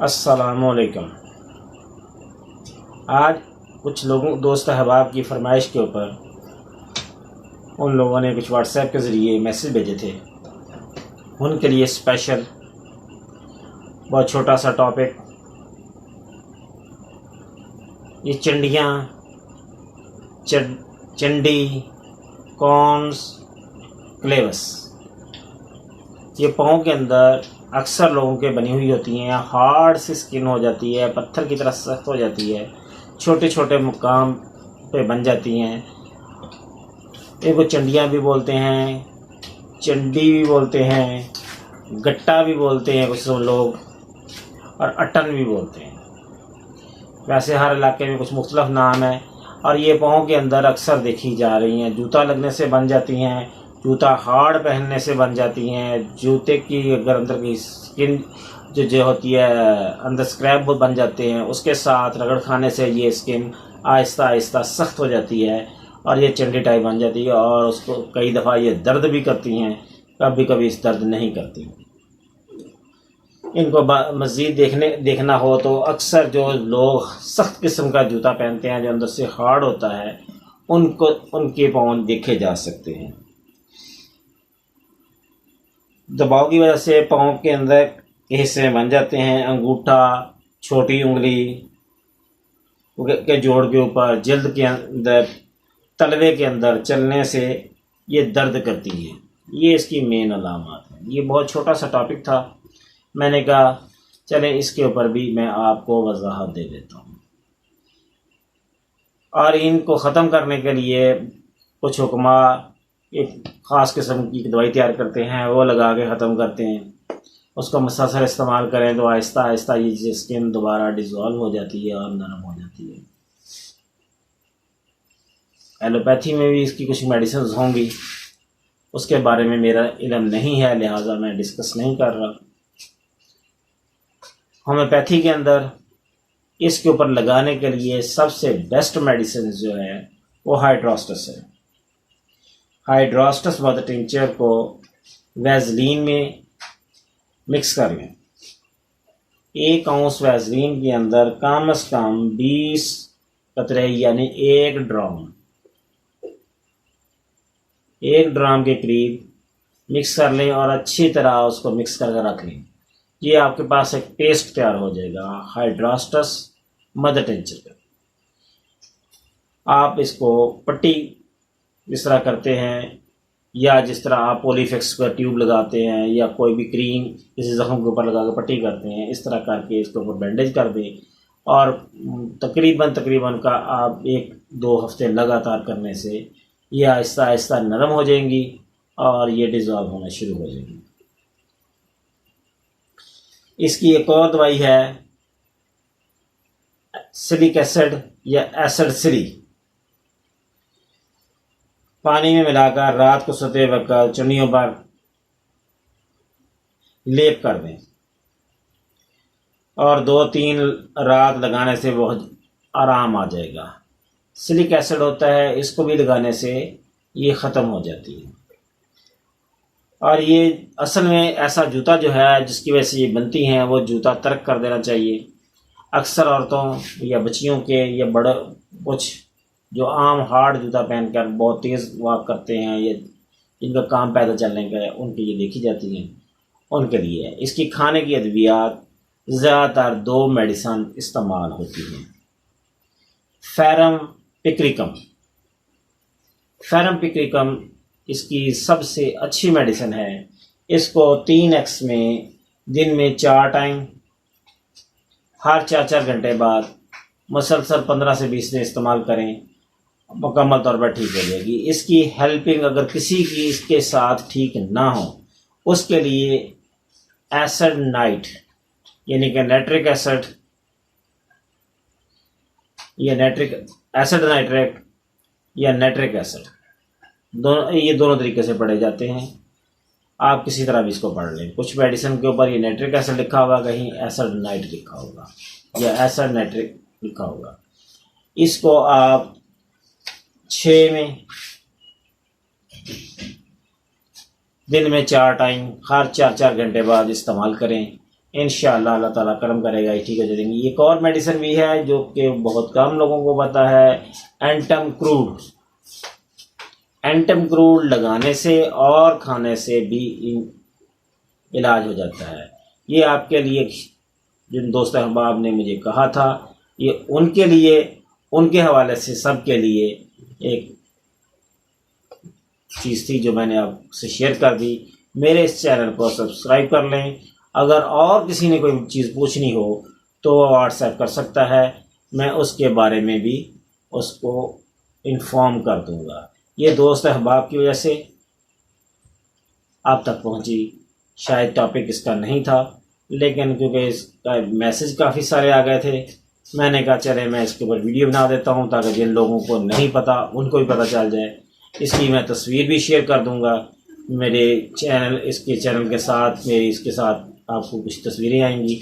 अस्सलामुअलैकुम। आज कुछ लोगों दोस्त अहबाब की फरमाइश के ऊपर उन लोगों ने कुछ व्हाट्सएप के ज़रिए मैसेज भेजे थे। उनके लिए स्पेशल बहुत छोटा सा टॉपिक, ये चंडियाँ, चंडी, कॉर्न्स, क्लेवस, ये पाँव के अंदर अक्सर लोगों के बनी हुई होती हैं। हार्ड सी स्किन हो जाती है, पत्थर की तरह सख्त हो जाती है, छोटे छोटे मुकाम पे बन जाती हैं। इनको चंडियाँ भी बोलते हैं, चंडी भी बोलते हैं, गट्टा भी बोलते हैं कुछ लोग, और अटन भी बोलते हैं। वैसे हर इलाके में कुछ मुख्तलिफ नाम है। और ये पाँव के अंदर अक्सर देखी जा रही हैं। जूता लगने से बन जाती हैं, जूता हार्ड पहनने से बन जाती हैं, जूते की अगर अंदर की स्किन जो होती है अंदर स्क्रैप बन जाते हैं, उसके साथ रगड़ खाने से ये स्किन आहिस्ता आहिस्ता सख्त हो जाती है और ये चंडी टाइप बन जाती है। और उसको कई दफ़ा ये दर्द भी करती हैं, कभी कभी इस दर्द नहीं करती। इनको मज़ीद देखना हो तो अक्सर जो लोग सख्त किस्म का जूता पहनते हैं जो अंदर से हार्ड होता है, उनके पाँव देखे जा सकते हैं। दबाव की वजह से पाँव के अंदर के हिस्से बन जाते हैं। अंगूठा, छोटी उंगली के जोड़ के ऊपर, जल्द के अंदर, तलवे के अंदर चलने से ये दर्द करती है। ये इसकी मेन अलामत है। ये बहुत छोटा सा टॉपिक था, मैंने कहा चलें इसके ऊपर भी मैं आपको वजाहत दे देता हूँ। और इनको ख़त्म करने के लिए कुछ हुक्मा एक ख़ास किस्म की दवाई तैयार करते हैं, वो लगा के ख़त्म करते हैं। उसको मुसलसल इस्तेमाल करें तो आहिस्ता आहिस्ता ये स्किन दोबारा डिज़ोल्व हो जाती है और नरम हो जाती है। एलोपैथी में भी इसकी कुछ मेडिसिन होंगी, उसके बारे में मेरा इल्म नहीं है, लिहाजा मैं डिस्कस नहीं कर रहा। होम्योपैथी के अंदर इसके ऊपर लगाने के लिए सबसे बेस्ट मेडिसिन जो है वो हाइड्रोस्टस है। हाइड्रोस्टस मदर टिंचर को वैसलीन में मिक्स कर लें। 1 आउंस वैसलीन के अंदर कम से कम 20 कतरे यानी 1 ड्राम के करीब मिक्स कर लें और अच्छी तरह उसको मिक्स करके रख लें। ये आपके पास एक पेस्ट तैयार हो जाएगा हाइड्रोस्टस मदर टिंचर का। आप इसको पट्टी जिस तरह करते हैं या जिस तरह आप पॉलीफिक्स का ट्यूब लगाते हैं या कोई भी क्रीम किसी ज़ख्म के ऊपर लगा कर पट्टी करते हैं, इस तरह करके इसके ऊपर बैंडेज कर दें और तकरीबन का आप 1-2 हफ्ते लगातार करने से ये आहिस्ता आहिस्ता नरम हो जाएंगी और ये डिज़ोल्व होना शुरू हो जाएगी। इसकी एक और दवाई है सिलिक एसिड या एसिड सिली। पानी में मिलाकर रात को सोते वक्त चुन्नियों पर लेप कर दें और 2-3 रात लगाने से बहुत आराम आ जाएगा। सिलिक एसिड होता है, इसको भी लगाने से ये ख़त्म हो जाती है। और ये असल में ऐसा जूता जो है जिसकी वजह से ये बनती हैं, वो जूता तर्क कर देना चाहिए। अक्सर औरतों या बच्चियों के या बड़े कुछ जो आम हार्ड जूता पहनकर बहुत तेज़ वॉक करते हैं या जिनका काम पैदल चलने का है, उनकी ये देखी जाती हैं, उनके लिए है। इसकी खाने की अद्वियात ज़्यादातर 2 मेडिसन इस्तेमाल होती हैं। फेरम पिक्रिकम इसकी सबसे अच्छी मेडिसिन है। इसको 3x में दिन में 4 टाइम हर 4-4 घंटे बाद मुसलसल 15 से 20 दिन इस्तेमाल करें, मुकम्मल तौर पर ठीक हो जाएगी। इसकी हेल्पिंग अगर किसी की इसके साथ ठीक ना हो, उसके लिए एसिड नाइट यानी कि नाइट्रिक एसिड या एसिड नाइट्रेट या नाइट्रिक एसिड, ये दोनों तरीके से पढ़े जाते हैं। आप किसी तरह भी इसको पढ़ लें। कुछ मेडिसिन के ऊपर ये नाइट्रिक एसिड लिखा होगा, कहीं एसिड नाइट लिखा होगा या एसिड नाइट्रिक लिखा होगा। इसको आप 6 में दिन में 4 टाइम हर 4-4 घंटे बाद इस्तेमाल करें। इंशाअल्लाह अल्लाह ताला करम करेगा ये ठीक हो जाएंगी। एक और मेडिसिन भी है जो कि बहुत कम लोगों को पता है, एंटम क्रूड। एंटम क्रूड लगाने से और खाने से भी इलाज हो जाता है। ये आपके लिए जिन दोस्त अहबाब ने मुझे कहा था, ये उनके लिए, उनके हवाले से सबके लिए एक चीज़ थी जो मैंने आपसे शेयर कर दी। मेरे इस चैनल को सब्सक्राइब कर लें। अगर और किसी ने कोई चीज़ पूछनी हो तो वह व्हाट्सएप कर सकता है, मैं उसके बारे में भी उसको इन्फॉर्म कर दूंगा। ये दोस्त अहबाब की वजह से आप तक पहुंची। शायद टॉपिक इसका नहीं था, लेकिन क्योंकि इसका मैसेज काफ़ी सारे आ गए थे, मैंने कहा चले मैं इसके ऊपर वीडियो बना देता हूं ताकि जिन लोगों को नहीं पता उनको भी पता चल जाए। इसकी मैं तस्वीर भी शेयर कर दूंगा मेरे चैनल, इसके चैनल के साथ, मेरी इसके साथ आपको कुछ तस्वीरें आएंगी,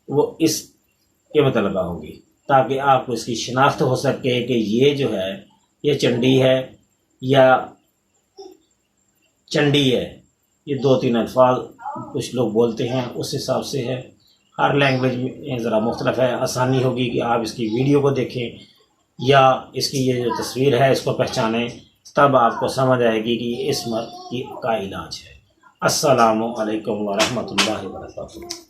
वो इसके मतलब होंगी ताकि आपको इसकी शनाख्त हो सके कि ये जो है ये चंडी है या चंडी है। ये 2-3 अल्फाज कुछ लोग बोलते हैं, उस हिसाब से है। हर लैंग्वेज में ज़रा मुख्तलिफ है। आसानी होगी कि आप इसकी वीडियो को देखें या इसकी ये जो तस्वीर है इसको पहचानें, तब आपको समझ आएगी कि इस मर्द का इलाज है। अस्सलामु अलैकुम व रहमतुल्लाहि व बरकातुहू।